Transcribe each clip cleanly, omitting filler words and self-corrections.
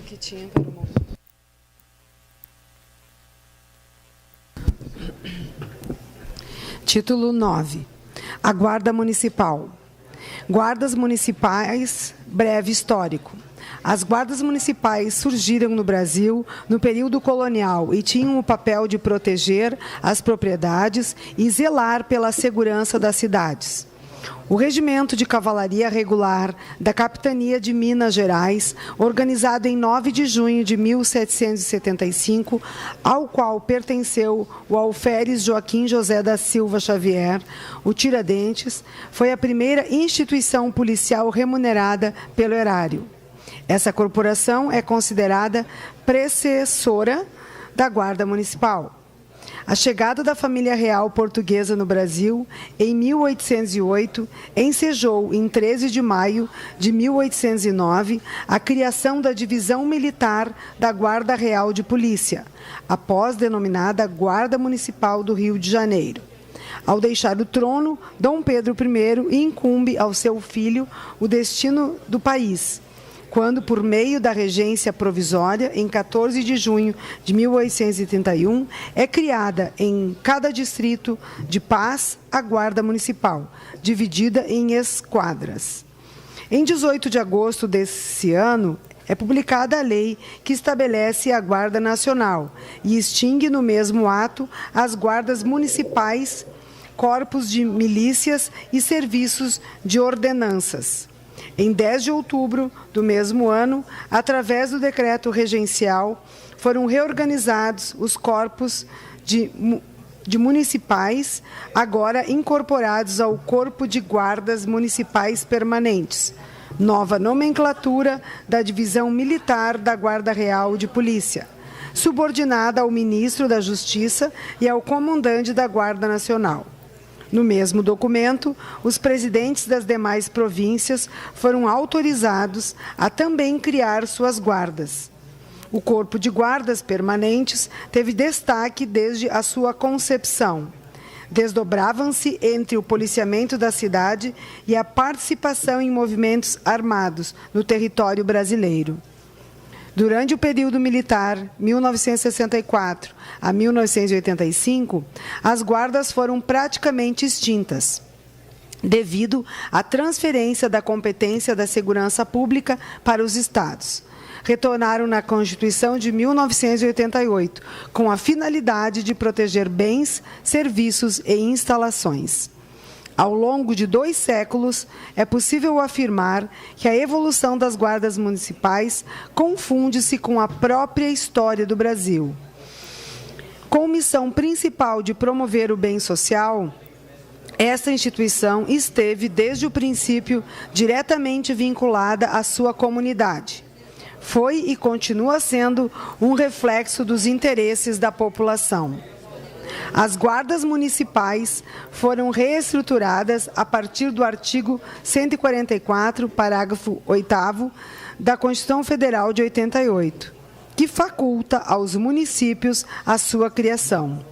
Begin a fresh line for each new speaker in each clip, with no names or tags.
que tinha para o momento. Título 9. A Guarda Municipal. Guardas Municipais, breve histórico. As guardas municipais surgiram no Brasil no período colonial e tinham o papel de proteger as propriedades e zelar pela segurança das cidades. O Regimento de Cavalaria Regular da Capitania de Minas Gerais, organizado em 9 de junho de 1775, ao qual pertenceu o alferes Joaquim José da Silva Xavier, o Tiradentes, foi a primeira instituição policial remunerada pelo erário. Essa corporação é considerada precessora da Guarda Municipal. A chegada da família real portuguesa no Brasil, em 1808, ensejou, em 13 de maio de 1809, a criação da Divisão Militar da Guarda Real de Polícia, após denominada Guarda Municipal do Rio de Janeiro. Ao deixar o trono, Dom Pedro I incumbe ao seu filho o destino do país, quando, por meio da regência provisória, em 14 de junho de 1831, é criada em cada distrito de paz a Guarda Municipal, dividida em esquadras. Em 18 de agosto desse ano, é publicada a lei que estabelece a Guarda Nacional e extingue no mesmo ato as guardas municipais, corpos de milícias e serviços de ordenanças. Em 10 de outubro do mesmo ano, através do decreto regencial, foram reorganizados os corpos de municipais, agora incorporados ao Corpo de Guardas Municipais Permanentes, nova nomenclatura da Divisão Militar da Guarda Real de Polícia, subordinada ao Ministro da Justiça e ao Comandante da Guarda Nacional. No mesmo documento, os presidentes das demais províncias foram autorizados a também criar suas guardas. O Corpo de Guardas Permanentes teve destaque desde a sua concepção. Desdobravam-se entre o policiamento da cidade e a participação em movimentos armados no território brasileiro. Durante o período militar, 1964 a 1985, as guardas foram praticamente extintas, devido à transferência da competência da segurança pública para os estados. Retornaram na Constituição de 1988, com a finalidade de proteger bens, serviços e instalações. Ao longo de 2 séculos, é possível afirmar que a evolução das guardas municipais confunde-se com a própria história do Brasil. Com missão principal de promover o bem social, esta instituição esteve, desde o princípio, diretamente vinculada à sua comunidade. Foi e continua sendo um reflexo dos interesses da população. As guardas municipais foram reestruturadas a partir do artigo 144, parágrafo 8º, da Constituição Federal de 88, que faculta aos municípios a sua criação.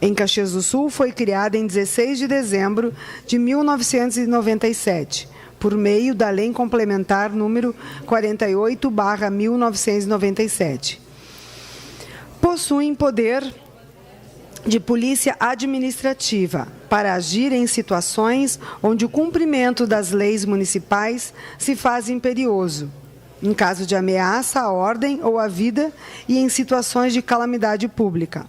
Em Caxias do Sul, foi criada em 16 de dezembro de 1997, por meio da Lei Complementar número 48/1997. Possuem poder de polícia administrativa para agir em situações onde o cumprimento das leis municipais se faz imperioso, em caso de ameaça à ordem ou à vida e em situações de calamidade pública.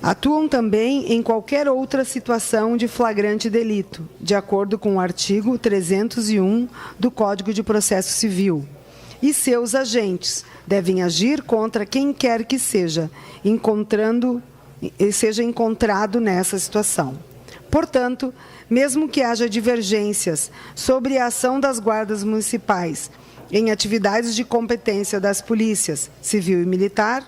Atuam também em qualquer outra situação de flagrante delito, de acordo com o artigo 301 do Código de Processo Civil. E seus agentes devem agir contra quem quer que seja encontrado nessa situação. Portanto, mesmo que haja divergências sobre a ação das guardas municipais em atividades de competência das polícias civil e militar,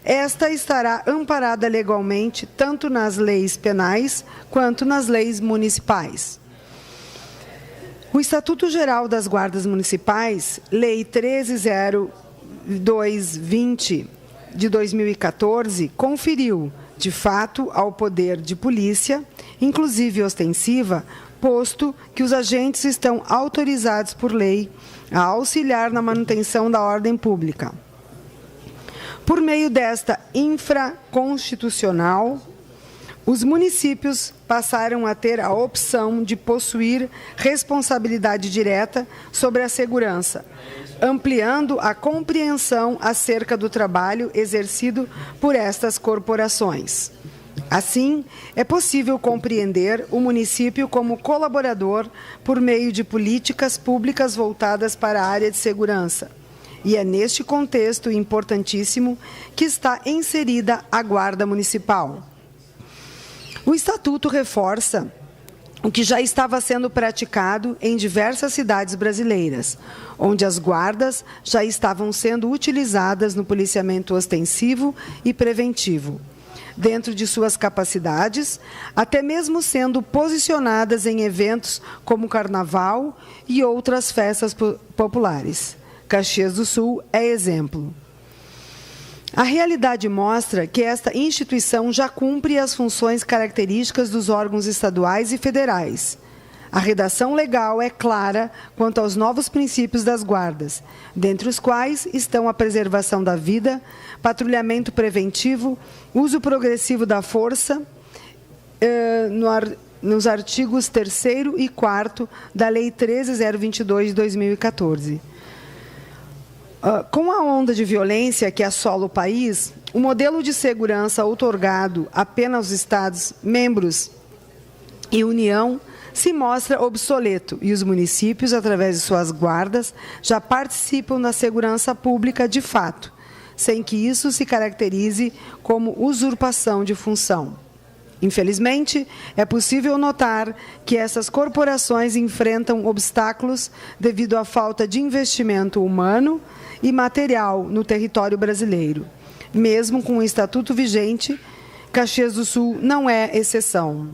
esta estará amparada legalmente tanto nas leis penais quanto nas leis municipais. O Estatuto Geral das Guardas Municipais, Lei 13.0220, de 2014, conferiu, de fato, ao poder de polícia, inclusive ostensiva, posto que os agentes estão autorizados por lei a auxiliar na manutenção da ordem pública. Por meio desta infraconstitucional, os municípios passaram a ter a opção de possuir responsabilidade direta sobre a segurança, ampliando a compreensão acerca do trabalho exercido por estas corporações. Assim, é possível compreender o município como colaborador por meio de políticas públicas voltadas para a área de segurança. E é neste contexto importantíssimo que está inserida a Guarda Municipal. O Estatuto reforça o que já estava sendo praticado em diversas cidades brasileiras, onde as guardas já estavam sendo utilizadas no policiamento ostensivo e preventivo, dentro de suas capacidades, até mesmo sendo posicionadas em eventos como Carnaval e outras festas populares. Caxias do Sul é exemplo. A realidade mostra que esta instituição já cumpre as funções características dos órgãos estaduais e federais. A redação legal é clara quanto aos novos princípios das guardas, dentre os quais estão a preservação da vida, patrulhamento preventivo, uso progressivo da força, nos artigos 3º e 4º da Lei 13.022 de 2014. Com a onda de violência que assola o país, o modelo de segurança outorgado apenas aos Estados membros e União se mostra obsoleto e os municípios, através de suas guardas, já participam da segurança pública de fato, sem que isso se caracterize como usurpação de função. Infelizmente, é possível notar que essas corporações enfrentam obstáculos devido à falta de investimento humano e material no território brasileiro. Mesmo com o Estatuto vigente, Caxias do Sul não é exceção.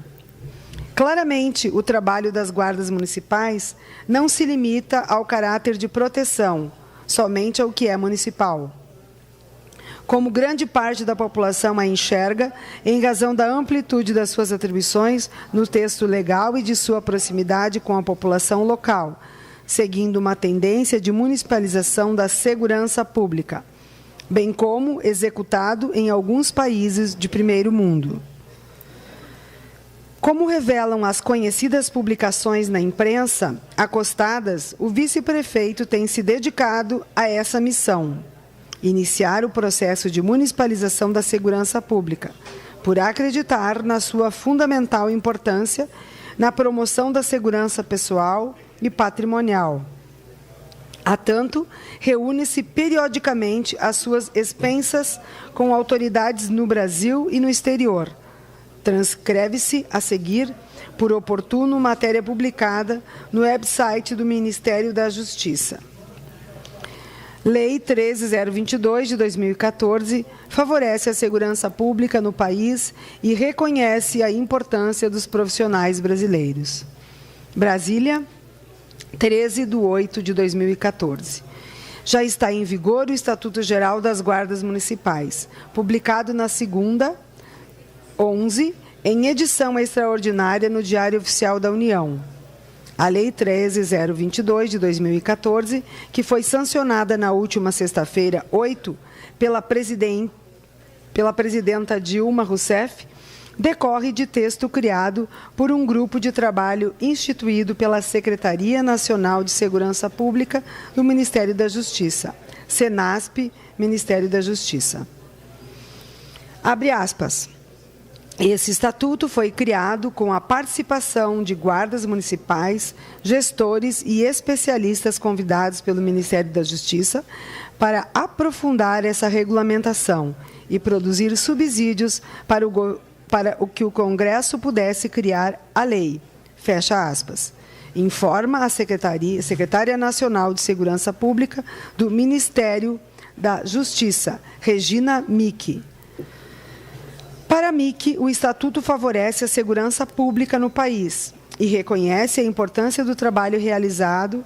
Claramente, o trabalho das guardas municipais não se limita ao caráter de proteção, somente ao que é municipal. Como grande parte da população a enxerga, em razão da amplitude das suas atribuições no texto legal e de sua proximidade com a população local, seguindo uma tendência de municipalização da segurança pública, bem como executado em alguns países de primeiro mundo. Como revelam as conhecidas publicações na imprensa, acostadas, o vice-prefeito tem se dedicado a essa missão: iniciar o processo de municipalização da segurança pública, por acreditar na sua fundamental importância na promoção da segurança pessoal e patrimonial. A tanto, reúne-se periodicamente às suas expensas com autoridades no Brasil e no exterior. Transcreve-se a seguir, por oportuno, matéria publicada no website do Ministério da Justiça. Lei 13.022 de 2014 favorece a segurança pública no país e reconhece a importância dos profissionais brasileiros. Brasília, 13/8 de 2014. Já está em vigor o Estatuto Geral das Guardas Municipais, publicado na segunda, 11, em edição extraordinária no Diário Oficial da União. A Lei 13.022 de 2014, que foi sancionada na última sexta-feira, 8, pela presidenta Dilma Rousseff, decorre de texto criado por um grupo de trabalho instituído pela Secretaria Nacional de Segurança Pública do Ministério da Justiça, Senasp, Ministério da Justiça. Abre aspas. Esse estatuto foi criado com a participação de guardas municipais, gestores e especialistas convidados pelo Ministério da Justiça para aprofundar essa regulamentação e produzir subsídios para o que o Congresso pudesse criar a lei. Fecha aspas. Informa a Secretária Nacional de Segurança Pública do Ministério da Justiça, Regina Micki. Para a Micki, o Estatuto favorece a segurança pública no país e reconhece a importância do trabalho realizado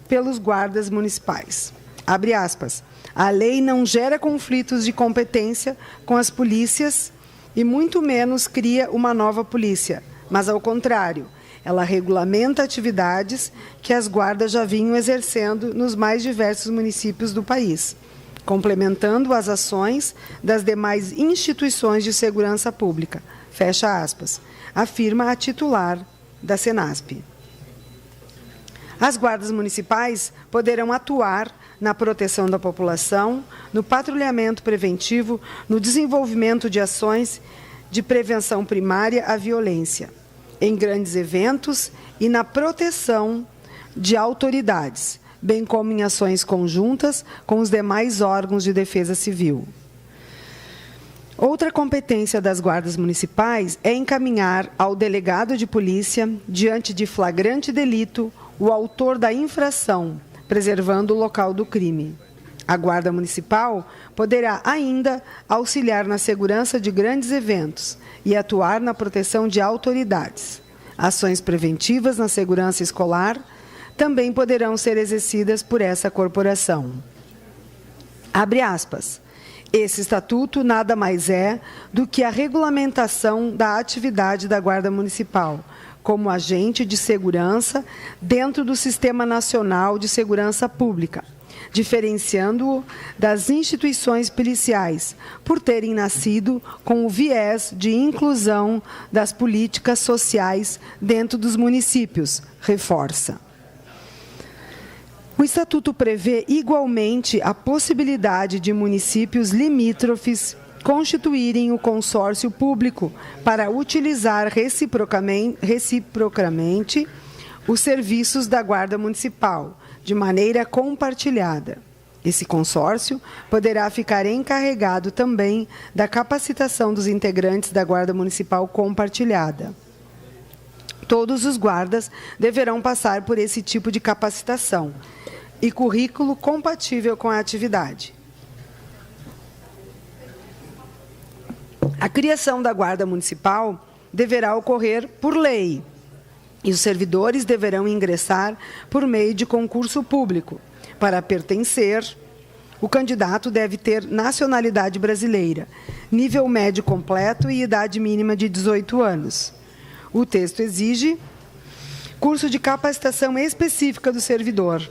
pelos guardas municipais. Abre aspas. A lei não gera conflitos de competência com as polícias e muito menos cria uma nova polícia, mas, ao contrário, Ela regulamenta atividades que as guardas já vinham exercendo nos mais diversos municípios do país, complementando as ações das demais instituições de segurança pública, fecha aspas, afirma a titular da Senasp. As guardas municipais poderão atuar na proteção da população, no patrulhamento preventivo, no desenvolvimento de ações de prevenção primária à violência, em grandes eventos e na proteção de autoridades, bem como em ações conjuntas com os demais órgãos de defesa civil. Outra competência das guardas municipais é encaminhar ao delegado de polícia, diante de flagrante delito, o autor da infração, preservando o local do crime. A Guarda Municipal poderá ainda auxiliar na segurança de grandes eventos e atuar na proteção de autoridades. Ações preventivas na segurança escolar também poderão ser exercidas por essa corporação. Abre aspas. Esse estatuto nada mais é do que a regulamentação da atividade da Guarda Municipal, como agente de segurança dentro do Sistema Nacional de Segurança Pública, diferenciando-o das instituições policiais, por terem nascido com o viés de inclusão das políticas sociais dentro dos municípios, reforça. O Estatuto prevê igualmente a possibilidade de municípios limítrofes constituírem o consórcio público para utilizar reciprocamente os serviços da Guarda Municipal, de maneira compartilhada. Esse consórcio poderá ficar encarregado também da capacitação dos integrantes da Guarda Municipal compartilhada. Todos os guardas deverão passar por esse tipo de capacitação e currículo compatível com a atividade. A criação da Guarda Municipal deverá ocorrer por lei e os servidores deverão ingressar por meio de concurso público. Para pertencer, o candidato deve ter nacionalidade brasileira, nível médio completo e idade mínima de 18 anos. O texto exige curso de capacitação específica do servidor,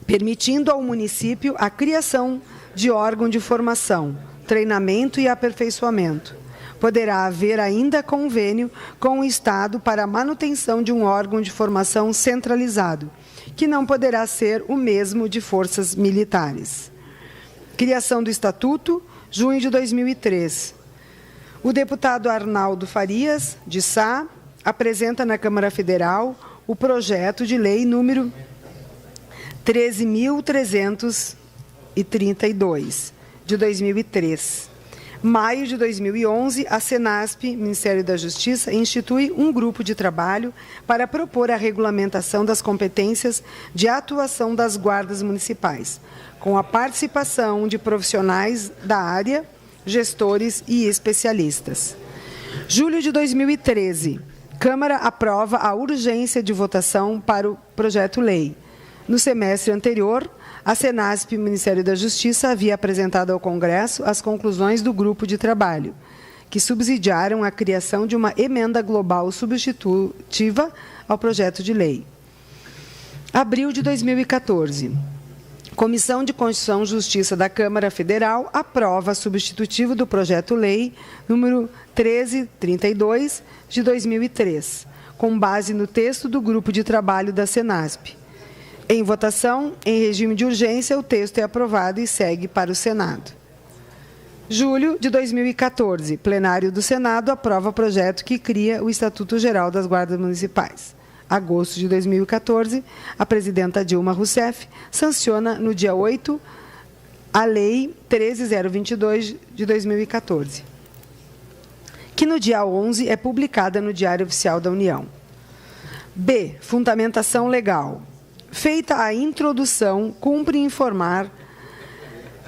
permitindo ao município a criação de órgão de formação, treinamento e aperfeiçoamento. Poderá haver ainda convênio com o Estado para a manutenção de um órgão de formação centralizado, que não poderá ser o mesmo de forças militares. Criação do Estatuto, junho de 2003. O deputado Arnaldo Farias, de Sá, apresenta na Câmara Federal o projeto de lei número 13.332, de 2003. Maio de 2011, a Senasp, Ministério da Justiça, institui um grupo de trabalho para propor a regulamentação das competências de atuação das guardas municipais, com a participação de profissionais da área, gestores e especialistas. Julho de 2013, Câmara aprova a urgência de votação para o projeto-lei. No semestre anterior, a Senasp, Ministério da Justiça, havia apresentado ao Congresso as conclusões do grupo de trabalho, que subsidiaram a criação de uma emenda global substitutiva ao projeto de lei. Abril de 2014. Comissão de Constituição e Justiça da Câmara Federal aprova substitutivo do projeto-lei número 1332, de 2003, com base no texto do grupo de trabalho da Senasp. Em votação, em regime de urgência, o texto é aprovado e segue para o Senado. Julho de 2014, plenário do Senado aprova projeto que cria o Estatuto Geral das Guardas Municipais. Agosto de 2014, a presidenta Dilma Rousseff sanciona no dia 8 a Lei 13.022 de 2014, que no dia 11 é publicada no Diário Oficial da União. B. Fundamentação legal. Feita a introdução, cumpre informar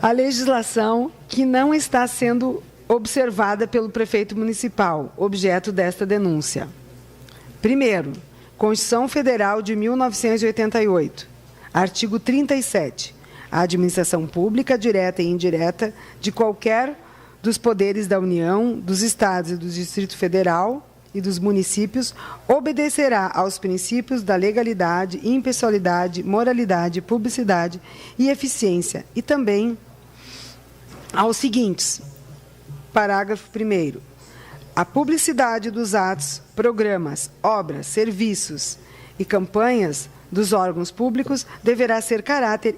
a legislação que não está sendo observada pelo prefeito municipal, objeto desta denúncia. Primeiro, Constituição Federal de 1988, artigo 37. A administração pública, direta e indireta, de qualquer dos poderes da União, dos Estados e do Distrito Federal, e dos municípios obedecerá aos princípios da legalidade, impessoalidade, moralidade, publicidade e eficiência, e também aos seguintes. Parágrafo 1º. A publicidade dos atos, programas, obras, serviços e campanhas dos órgãos públicos deverá ter caráter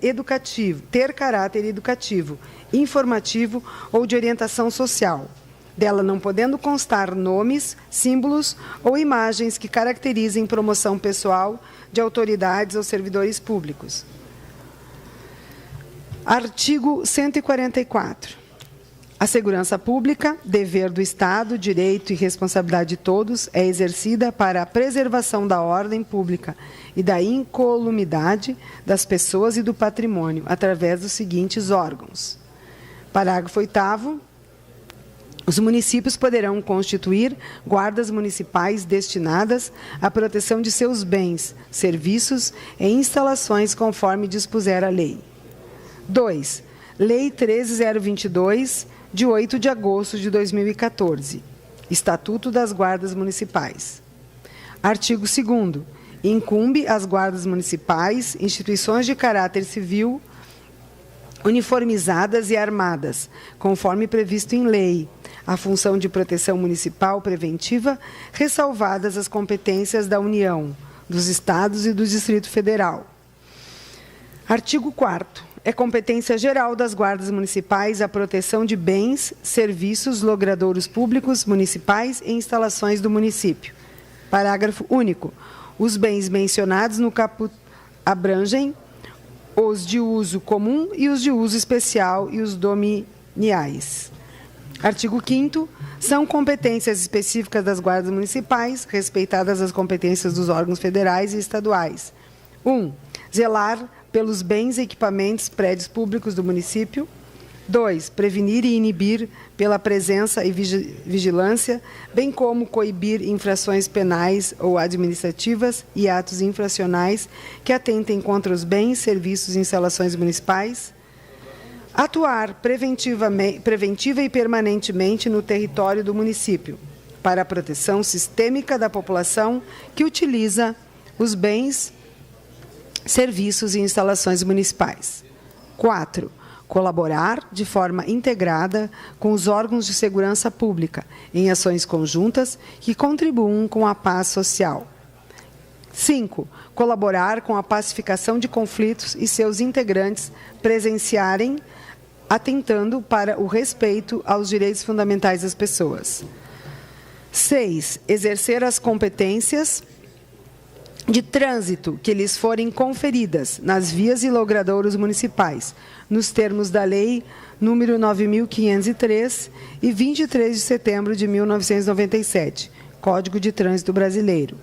educativo, informativo ou de orientação social, dela não podendo constar nomes, símbolos ou imagens que caracterizem promoção pessoal de autoridades ou servidores públicos. Artigo 144. A segurança pública, dever do Estado, direito e responsabilidade de todos, é exercida para a preservação da ordem pública e da incolumidade das pessoas e do patrimônio, através dos seguintes órgãos. Parágrafo 8º. Os municípios poderão constituir guardas municipais destinadas à proteção de seus bens, serviços e instalações conforme dispuser a lei. 2. Lei 13.022, de 8 de agosto de 2014. Estatuto das Guardas Municipais. Artigo 2º. Incumbe às guardas municipais, instituições de caráter civil, uniformizadas e armadas, conforme previsto em lei, a função de proteção municipal preventiva, ressalvadas as competências da União, dos Estados e do Distrito Federal. Artigo 4º. É competência geral das guardas municipais a proteção de bens, serviços, logradouros públicos municipais e instalações do município. Parágrafo único. Os bens mencionados no caput abrangem os de uso comum e os de uso especial e os dominiais. Artigo 5º. São competências específicas das guardas municipais, respeitadas as competências dos órgãos federais e estaduais. 1. Zelar pelos bens e equipamentos prédios públicos do município. 2. Prevenir e inibir pela presença e vigilância, bem como coibir infrações penais ou administrativas e atos infracionais que atentem contra os bens, serviços e instalações municipais. Atuar preventiva e permanentemente no território do município, para a proteção sistêmica da população que utiliza os bens, serviços e instalações municipais. 4. Colaborar de forma integrada com os órgãos de segurança pública em ações conjuntas que contribuam com a paz social. 5. Colaborar com a pacificação de conflitos e seus integrantes presenciarem, atentando para o respeito aos direitos fundamentais das pessoas. 6. Exercer as competências de trânsito que lhes forem conferidas nas vias e logradouros municipais, nos termos da Lei nº 9.503 e 23 de setembro de 1997, Código de Trânsito Brasileiro,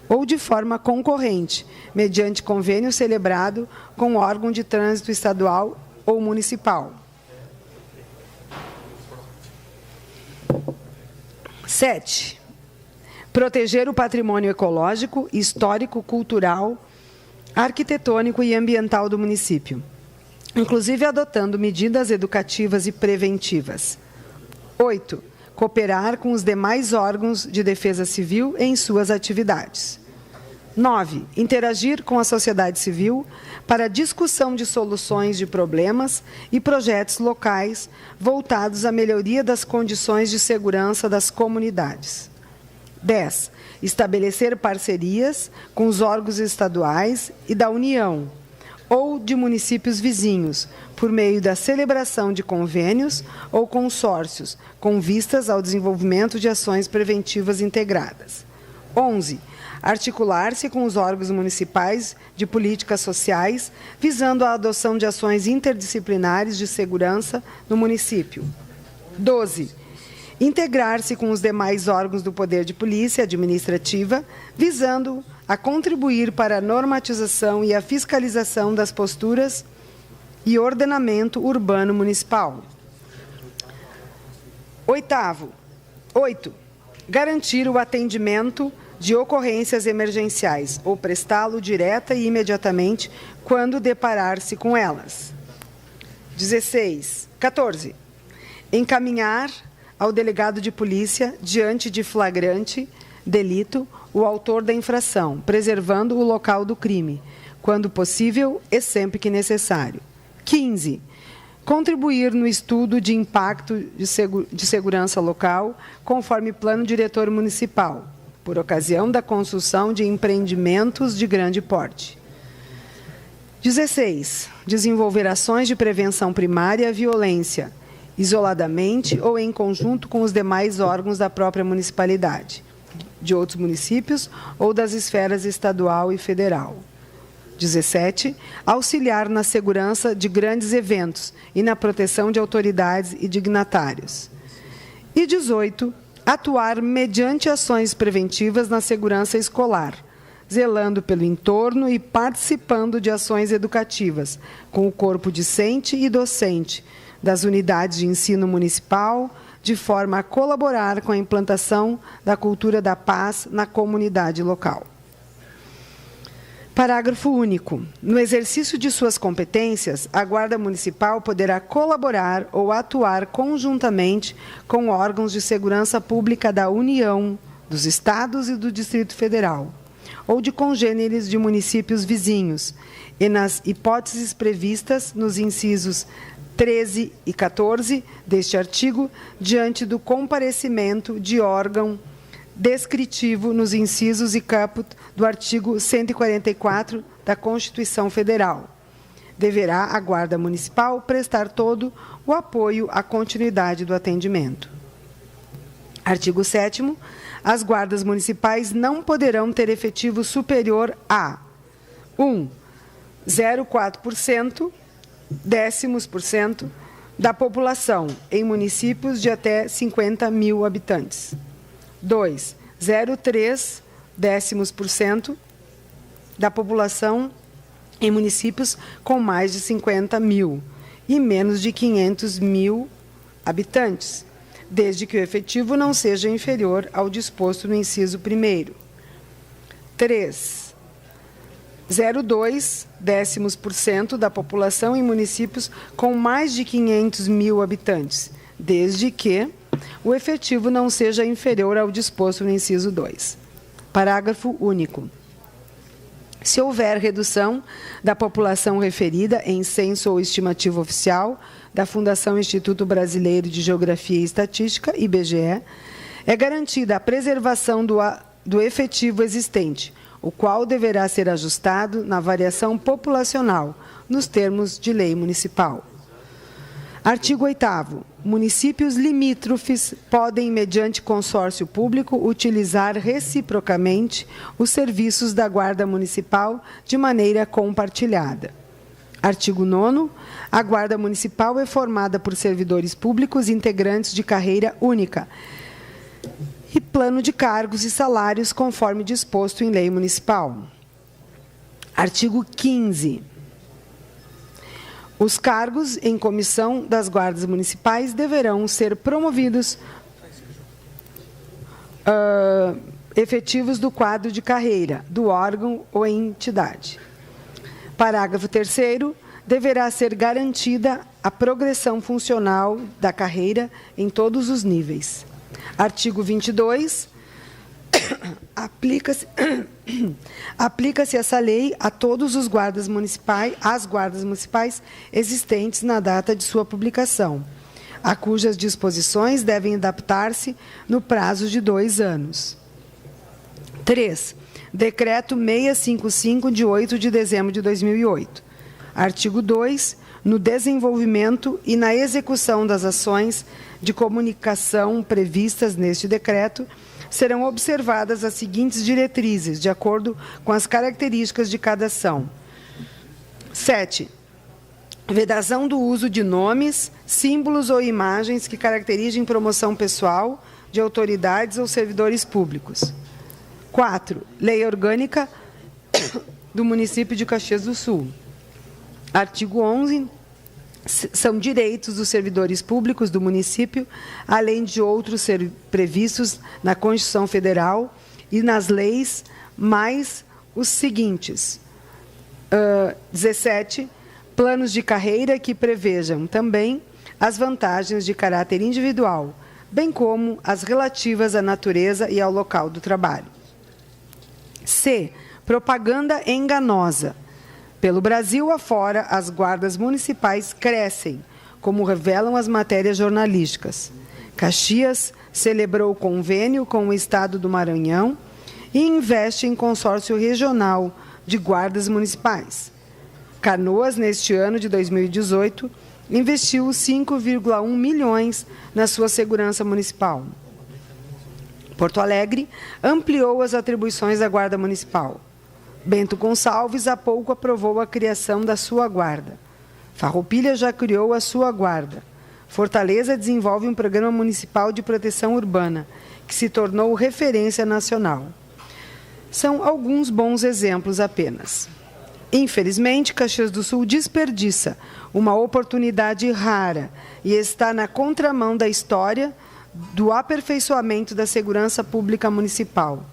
ou de forma concorrente, mediante convênio celebrado com órgão de trânsito estadual ou municipal. 7. Proteger o patrimônio ecológico, histórico, cultural, arquitetônico e ambiental do município, inclusive adotando medidas educativas e preventivas. 8. Cooperar com os demais órgãos de defesa civil em suas atividades. 9. Interagir com a sociedade civil para a discussão de soluções de problemas e projetos locais voltados à melhoria das condições de segurança das comunidades. 10. Estabelecer parcerias com os órgãos estaduais e da União ou de municípios vizinhos, por meio da celebração de convênios ou consórcios, com vistas ao desenvolvimento de ações preventivas integradas. 11. Articular-se com os órgãos municipais de políticas sociais, visando a adoção de ações interdisciplinares de segurança no município. 12. Integrar-se com os demais órgãos do poder de polícia administrativa, visando a contribuir para a normatização e a fiscalização das posturas e ordenamento urbano municipal. 8. Garantir o atendimento de ocorrências emergenciais ou prestá-lo direta e imediatamente quando deparar-se com elas. 14. Encaminhar ao delegado de polícia, diante de flagrante, delito o autor da infração, preservando o local do crime, quando possível e sempre que necessário. 15. Contribuir no estudo de impacto de segurança local, conforme plano diretor municipal, por ocasião da construção de empreendimentos de grande porte. 16. Desenvolver ações de prevenção primária à violência, isoladamente ou em conjunto com os demais órgãos da própria municipalidade, de outros municípios ou das esferas estadual e federal. 17. Auxiliar na segurança de grandes eventos e na proteção de autoridades e dignatários. E 18. Atuar mediante ações preventivas na segurança escolar, zelando pelo entorno e participando de ações educativas, com o corpo discente e docente das unidades de ensino municipal, de forma a colaborar com a implantação da cultura da paz na comunidade local. Parágrafo único. No exercício de suas competências, a Guarda Municipal poderá colaborar ou atuar conjuntamente com órgãos de segurança pública da União, dos Estados e do Distrito Federal, ou de congêneres de municípios vizinhos, e nas hipóteses previstas nos incisos 13 e 14 deste artigo, diante do comparecimento de órgão descritivo nos incisos e caput do artigo 144 da Constituição Federal. Deverá a Guarda Municipal prestar todo o apoio à continuidade do atendimento. Artigo 7º. As guardas municipais não poderão ter efetivo superior a 0,4%, décimos por cento da população em municípios de até 50 mil habitantes. 2. 0,3 décimos por cento da população em municípios com mais de 50 mil e menos de 500 mil habitantes, desde que o efetivo não seja inferior ao disposto no inciso 1º. 3. 0,2 décimos por cento da população em municípios com mais de 500 mil habitantes, desde que o efetivo não seja inferior ao disposto no inciso 2. Parágrafo único. Se houver redução da população referida em censo ou estimativa oficial da Fundação Instituto Brasileiro de Geografia e Estatística, IBGE, é garantida a preservação do efetivo existente, o qual deverá ser ajustado na variação populacional, nos termos de lei municipal. Artigo 8º. Municípios limítrofes podem, mediante consórcio público, utilizar reciprocamente os serviços da Guarda Municipal de maneira compartilhada. Artigo 9º. A Guarda Municipal é formada por servidores públicos integrantes de carreira única e plano de cargos e salários conforme disposto em lei municipal. Artigo 15º. Os cargos em comissão das guardas municipais deverão ser promovidos efetivos do quadro de carreira do órgão ou entidade. Parágrafo 3º. Deverá ser garantida a progressão funcional da carreira em todos os níveis. Artigo 22. Aplica-se essa lei a todos os guardas municipais, as guardas municipais existentes na data de sua publicação, a cujas disposições devem adaptar-se no prazo de 2 anos. 3. Decreto 655, de 8 de dezembro de 2008. Artigo 2. No desenvolvimento e na execução das ações de comunicação previstas neste decreto, serão observadas as seguintes diretrizes, de acordo com as características de cada ação. 7. Vedação do uso de nomes, símbolos ou imagens que caracterizem promoção pessoal de autoridades ou servidores públicos. 4. Lei Orgânica do Município de Caxias do Sul. Artigo 11. São direitos dos servidores públicos do município, além de outros previstos na Constituição Federal e nas leis, mais os seguintes. 17. Planos de carreira que prevejam também as vantagens de caráter individual, bem como as relativas à natureza e ao local do trabalho. C. Propaganda enganosa. Pelo Brasil afora, as guardas municipais crescem, como revelam as matérias jornalísticas. Caxias celebrou convênio com o Estado do Maranhão e investe em consórcio regional de guardas municipais. Canoas, neste ano de 2018, investiu 5,1 milhões na sua segurança municipal. Porto Alegre ampliou as atribuições da Guarda Municipal. Bento Gonçalves há pouco aprovou a criação da sua guarda. Farroupilha já criou a sua guarda. Fortaleza desenvolve um programa municipal de proteção urbana, que se tornou referência nacional. São alguns bons exemplos apenas. Infelizmente, Caxias do Sul desperdiça uma oportunidade rara e está na contramão da história do aperfeiçoamento da segurança pública municipal.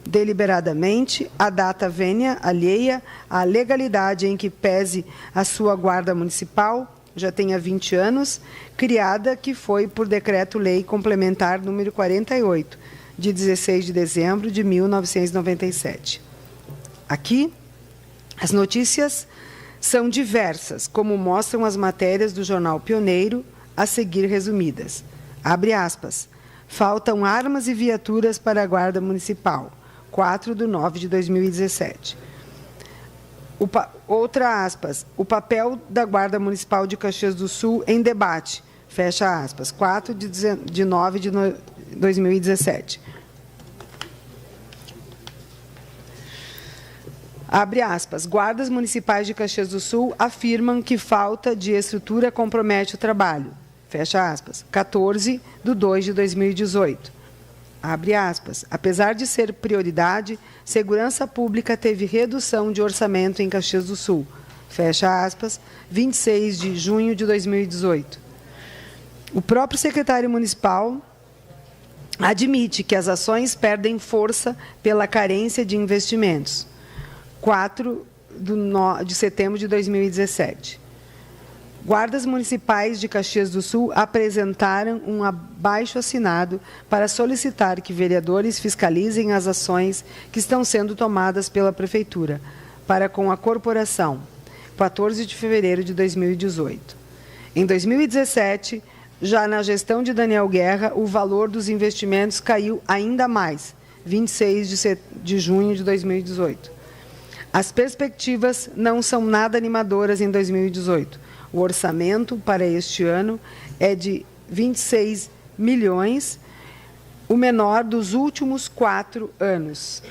Deliberadamente, a data venha alheia à legalidade em que pese a sua guarda municipal, já tenha 20 anos, criada que foi por Decreto-Lei Complementar número 48, de 16 de dezembro de 1997. Aqui, as notícias são diversas, como mostram as matérias do jornal Pioneiro, a seguir resumidas. Abre aspas. Faltam armas e viaturas para a Guarda Municipal. 4/9/2017. Outra aspas. O papel da Guarda Municipal de Caxias do Sul em debate. Fecha aspas. 4/9/2017. Abre aspas. Guardas municipais de Caxias do Sul afirmam que falta de estrutura compromete o trabalho. Fecha aspas. 14/2/2018. Abre aspas. Apesar de ser prioridade, segurança pública teve redução de orçamento em Caxias do Sul. Fecha aspas. 26 de junho de 2018. O próprio secretário municipal admite que as ações perdem força pela carência de investimentos. 4 de setembro de 2017. Guardas municipais de Caxias do Sul apresentaram um abaixo-assinado para solicitar que vereadores fiscalizem as ações que estão sendo tomadas pela Prefeitura para com a corporação, 14 de fevereiro de 2018. Em 2017, já na gestão de Daniel Guerra, o valor dos investimentos caiu ainda mais, 26 de junho de 2018. As perspectivas não são nada animadoras em 2018. O orçamento para este ano é de 26 milhões, o menor dos últimos 4 anos.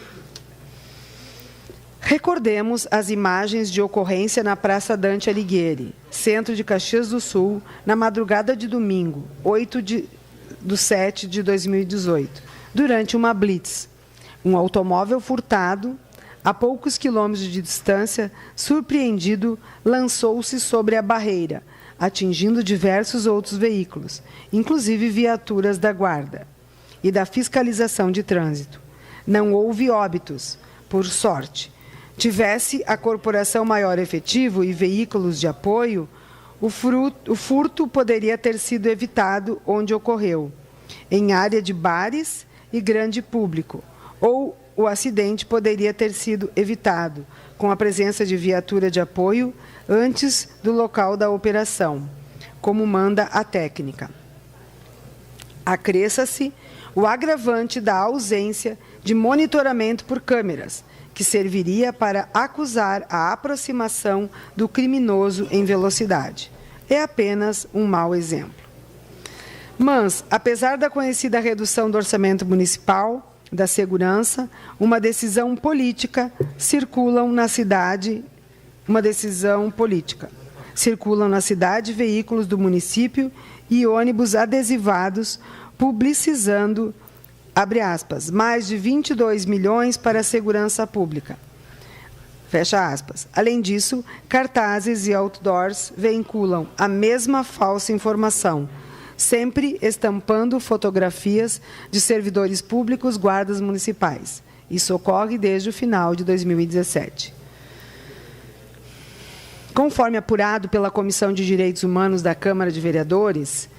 Recordemos as imagens de ocorrência na Praça Dante Alighieri, centro de Caxias do Sul, na madrugada de domingo, 8/7 de 2018, durante uma blitz. Um automóvel furtado, a poucos quilômetros de distância, surpreendido, lançou-se sobre a barreira, atingindo diversos outros veículos, inclusive viaturas da Guarda e da Fiscalização de Trânsito. Não houve óbitos, por sorte. Tivesse a corporação maior efetivo e veículos de apoio, o furto poderia ter sido evitado onde ocorreu, em área de bares e grande público, ou o acidente poderia ter sido evitado com a presença de viatura de apoio antes do local da operação, como manda a técnica. Acresça-se o agravante da ausência de monitoramento por câmeras, que serviria para acusar a aproximação do criminoso em velocidade. É apenas um mau exemplo. Mas, apesar da conhecida redução do orçamento municipal, da segurança, uma decisão política circulam na cidade veículos do município e ônibus adesivados publicizando, abre aspas, mais de 22 milhões para a segurança pública. Fecha aspas. Além disso, cartazes e outdoors veiculam a mesma falsa informação, sempre estampando fotografias de servidores públicos, guardas municipais. Isso ocorre desde o final de 2017. Conforme apurado pela Comissão de Direitos Humanos da Câmara de Vereadores,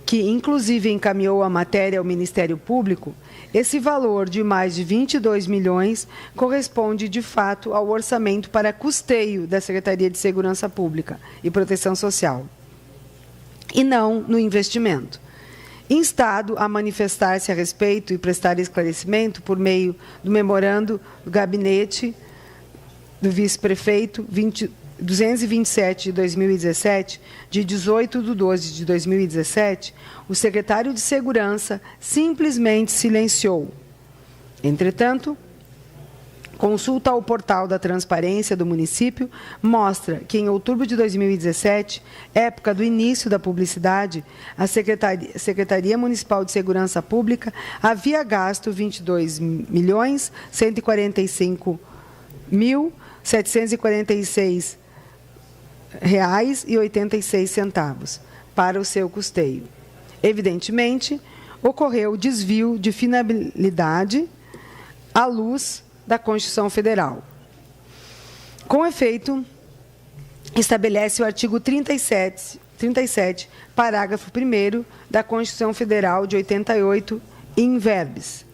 que inclusive encaminhou a matéria ao Ministério Público, esse valor de mais de 22 milhões corresponde, de fato, ao orçamento para custeio da Secretaria de Segurança Pública e Proteção Social, e não no investimento. Instado a manifestar-se a respeito e prestar esclarecimento por meio do memorando do gabinete do vice-prefeito 227 de 2017, de 18/12/2017, o secretário de Segurança simplesmente silenciou. Entretanto, consulta ao portal da transparência do município mostra que, em outubro de 2017, época do início da publicidade, a Secretaria Municipal de Segurança Pública havia gasto R$ 22.145.746,86 para o seu custeio. Evidentemente, ocorreu desvio de finalidade à luz da Constituição Federal. Com efeito, estabelece o artigo 37, parágrafo 1º da Constituição Federal de 88, in verbis.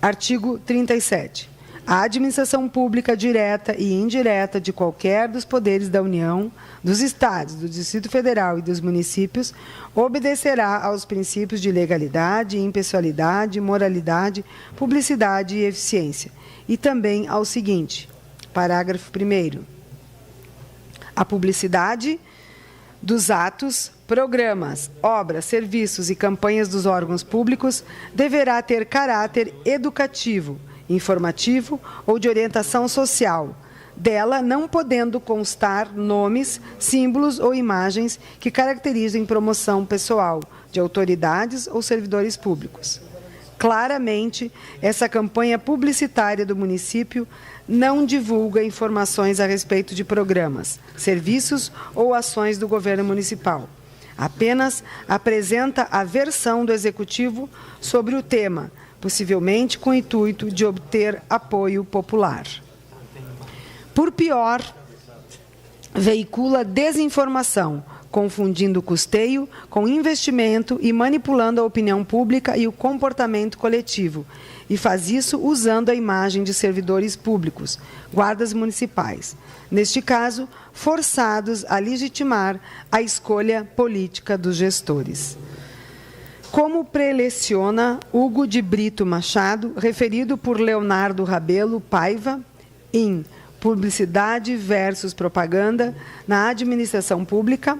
Artigo 37. A administração pública direta e indireta de qualquer dos poderes da União, dos Estados, do Distrito Federal e dos municípios obedecerá aos princípios de legalidade, impessoalidade, moralidade, publicidade e eficiência. E também ao seguinte, parágrafo 1º. A publicidade dos atos, programas, obras, serviços e campanhas dos órgãos públicos deverá ter caráter educativo, informativo ou de orientação social, dela não podendo constar nomes, símbolos ou imagens que caracterizem promoção pessoal de autoridades ou servidores públicos. Claramente, essa campanha publicitária do município não divulga informações a respeito de programas, serviços ou ações do governo municipal. Apenas apresenta a versão do Executivo sobre o tema, possivelmente com o intuito de obter apoio popular. Por pior, veicula desinformação, confundindo custeio com investimento e manipulando a opinião pública e o comportamento coletivo, e faz isso usando a imagem de servidores públicos, guardas municipais, neste caso, forçados a legitimar a escolha política dos gestores. Como preleciona Hugo de Brito Machado, referido por Leonardo Rabelo Paiva, em Publicidade versus Propaganda na Administração Pública,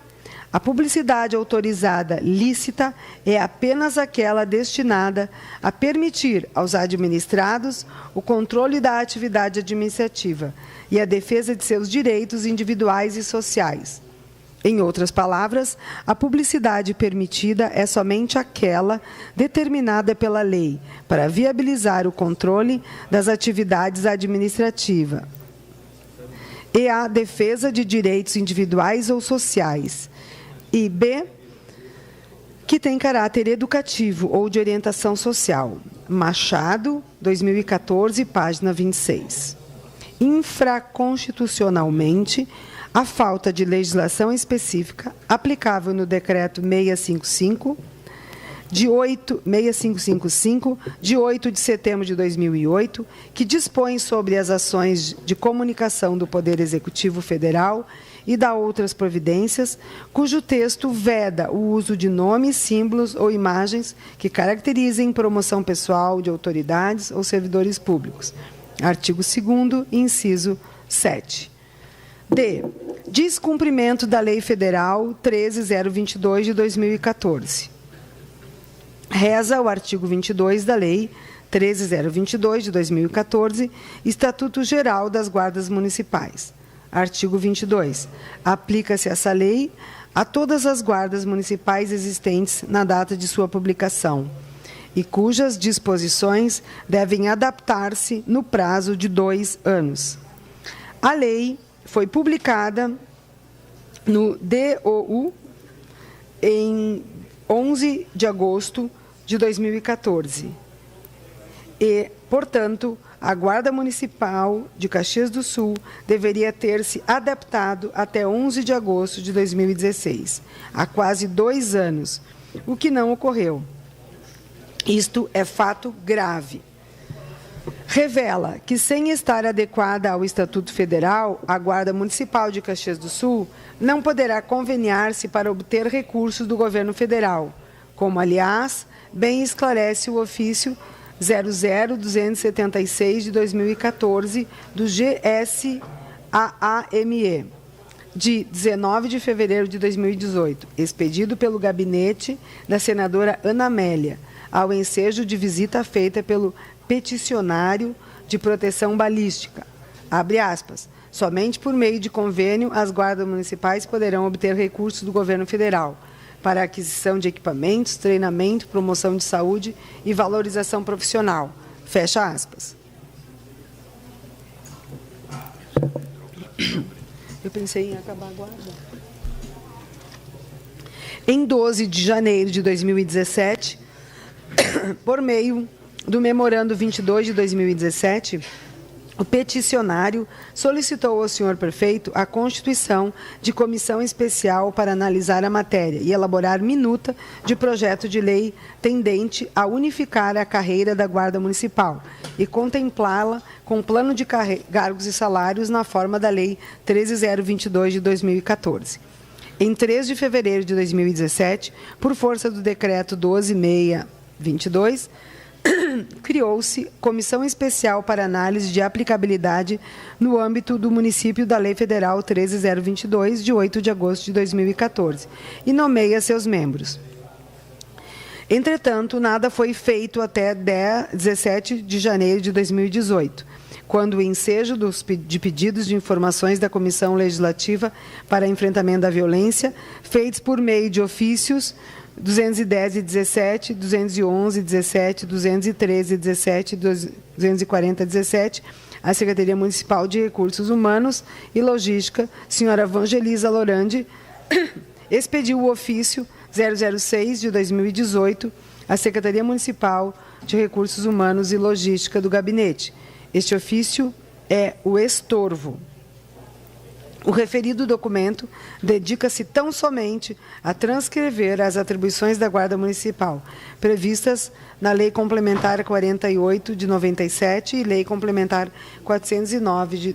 a publicidade autorizada lícita é apenas aquela destinada a permitir aos administrados o controle da atividade administrativa e a defesa de seus direitos individuais e sociais. Em outras palavras, a publicidade permitida é somente aquela determinada pela lei para viabilizar o controle das atividades administrativas e a defesa de direitos individuais ou sociais. E B, que tem caráter educativo ou de orientação social. Machado, 2014, página 26. Infraconstitucionalmente, a falta de legislação específica aplicável no Decreto 655, de 8 de setembro de 2008, que dispõe sobre as ações de comunicação do Poder Executivo Federal e da outras providências, cujo texto veda o uso de nomes, símbolos ou imagens que caracterizem promoção pessoal de autoridades ou servidores públicos. Artigo 2º, inciso 7. D. Descumprimento da Lei Federal 13.022 de 2014. Reza o artigo 22 da Lei 13.022 de 2014, Estatuto Geral das Guardas Municipais. Artigo 22. Aplica-se essa lei a todas as guardas municipais existentes na data de sua publicação e cujas disposições devem adaptar-se no prazo de 2 anos. A lei foi publicada no DOU em 11 de agosto de 2014 e, portanto, a Guarda Municipal de Caxias do Sul deveria ter se adaptado até 11 de agosto de 2016, há quase 2 anos, o que não ocorreu. Isto é fato grave. Revela que, sem estar adequada ao Estatuto Federal, a Guarda Municipal de Caxias do Sul não poderá conveniar-se para obter recursos do governo federal, como, aliás, bem esclarece o ofício 00276 de 2014 do GSAAME, de 19 de fevereiro de 2018, expedido pelo gabinete da senadora Ana Amélia, ao ensejo de visita feita pelo peticionário de proteção balística. Abre aspas. Somente por meio de convênio, as guardas municipais poderão obter recursos do governo federal para aquisição de equipamentos, treinamento, promoção de saúde e valorização profissional. Fecha aspas. Eu pensei em acabar a guarda. Em 12 de janeiro de 2017, por meio do Memorando 22 de 2017, o peticionário solicitou ao senhor prefeito a constituição de comissão especial para analisar a matéria e elaborar minuta de projeto de lei tendente a unificar a carreira da Guarda Municipal e contemplá-la com plano de cargos e salários na forma da Lei 13.022 de 2014. Em 3 de fevereiro de 2017, por força do Decreto 12.622, criou-se Comissão Especial para Análise de Aplicabilidade no âmbito do município da Lei Federal 13.022, de 8 de agosto de 2014, e nomeia seus membros. Entretanto, nada foi feito até 17 de janeiro de 2018, quando o ensejo de pedidos de informações da Comissão Legislativa para Enfrentamento da Violência, feitos por meio de ofícios 210 e 17, 211 e 17, 213 e 17, 240 e 17, a Secretaria Municipal de Recursos Humanos e Logística, senhora Evangelisa Lorandi, expediu o ofício 006 de 2018 à Secretaria Municipal de Recursos Humanos e Logística do Gabinete. Este ofício é o estorvo. O referido documento dedica-se tão somente a transcrever as atribuições da Guarda Municipal, previstas na Lei Complementar 48 de 97 e Lei Complementar 409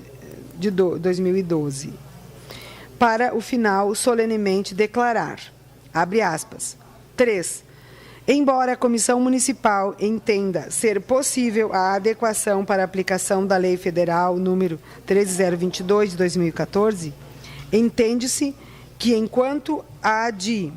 de 2012, para o final solenemente declarar, abre aspas, 3. Embora a Comissão Municipal entenda ser possível a adequação para a aplicação da Lei Federal número 13022 de 2014, entende-se que enquanto a de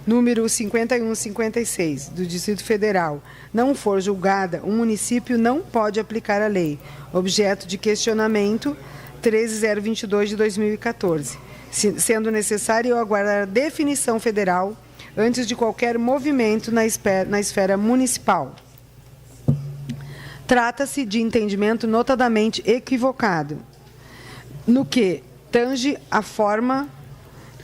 número 5156 do Distrito Federal não for julgada, o município não pode aplicar a lei, objeto de questionamento 13022 de 2014, sendo necessário aguardar a definição federal antes de qualquer movimento na esfera municipal. Trata-se de entendimento notadamente equivocado, no que tange à forma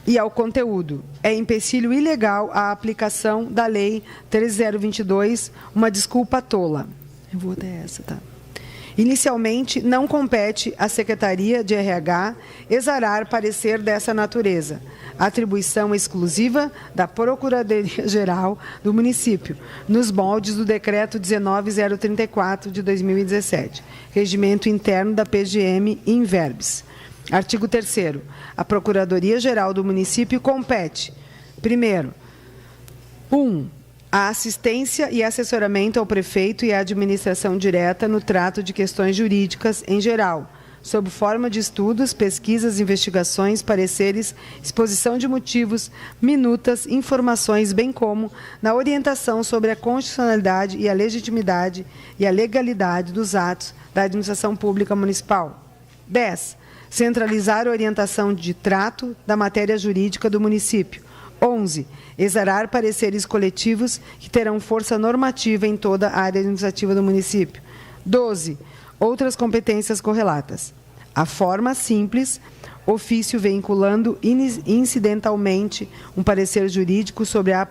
e ao conteúdo. É empecilho ilegal a aplicação da Lei 13022, uma desculpa tola. Eu vou até essa, tá? Inicialmente, não compete à Secretaria de RH exarar parecer dessa natureza, atribuição exclusiva da Procuradoria-Geral do município, nos moldes do Decreto 19.034 de 2017, Regimento Interno da PGM in verbis. Artigo 3º. A Procuradoria-Geral do município compete, primeiro, 1. A assistência e assessoramento ao prefeito e à administração direta no trato de questões jurídicas em geral, sob forma de estudos, pesquisas, investigações, pareceres, exposição de motivos, minutas, informações, bem como na orientação sobre a constitucionalidade e a legitimidade e a legalidade dos atos da administração pública municipal. 10. Centralizar a orientação de trato da matéria jurídica do município. 11. Exarar pareceres coletivos que terão força normativa em toda a área administrativa do município. 12. Outras competências correlatas. A forma simples, ofício vinculando incidentalmente um parecer jurídico sobre a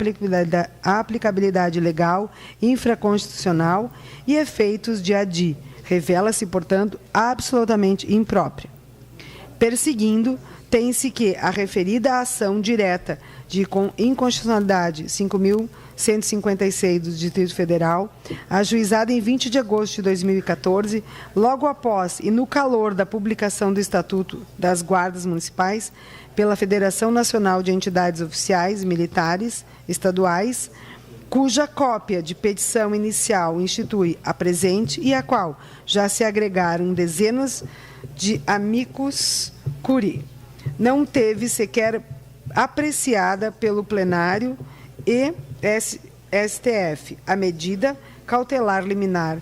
aplicabilidade legal, infraconstitucional e efeitos de ADI. Revela-se, portanto, absolutamente imprópria. Perseguindo, tem-se que a referida ação direta de inconstitucionalidade 5.156 do Distrito Federal, ajuizada em 20 de agosto de 2014, logo após e no calor da publicação do Estatuto das Guardas Municipais pela Federação Nacional de Entidades Oficiais Militares Estaduais, cuja cópia de petição inicial institui a presente e a qual já se agregaram dezenas de amicus curiae, não teve sequer apreciada pelo plenário e STF a medida cautelar liminar,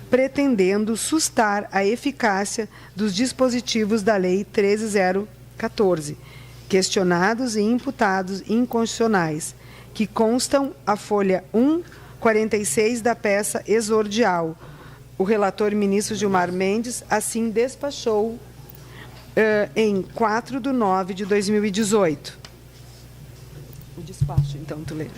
pretendendo sustar a eficácia dos dispositivos da Lei 13.014, questionados e imputados inconstitucionais, que constam a folha 1, 46 da peça exordial. O relator ministro Gilmar Mendes assim despachou em 4 de 9 de 2018. O despacho, então, tu lê.